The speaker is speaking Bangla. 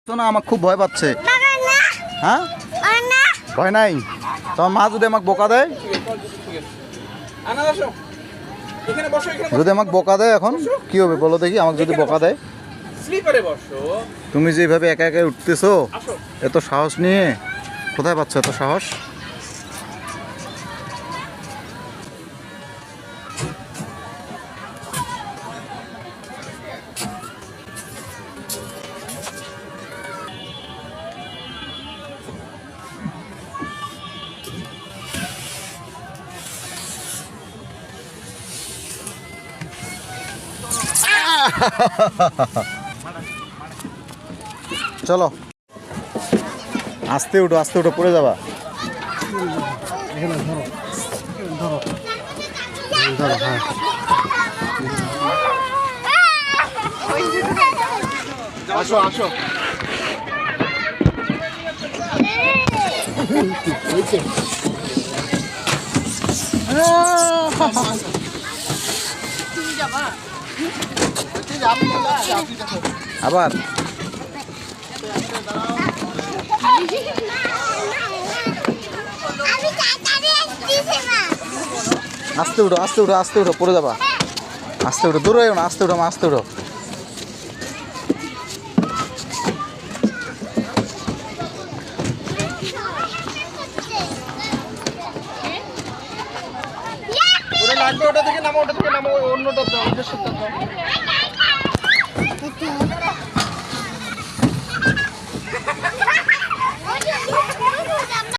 তো না আমার খুব ভয় পাচ্ছে। হ্যাঁ ভয় নাই? তোমার মা যদি আমাকে বোকা দেয়, যদি আমাকে বোকা দেয় এখন কি হবে বলো দেখি? আমাকে যদি বোকা দেয়, তুমি যেভাবে একা একা উঠতেছো এত সাহস নিয়ে, কোথায় পাচ্ছ এত সাহস? চলো আস্তে উঠো পড়ে যাবা। আসো আসো আবার আস্তে উঠো পড়ে যাবা। আস্তে উঠো, দূরে না, আস্তে উঠো। ওটা থেকে নামো, অন্যটা দাও।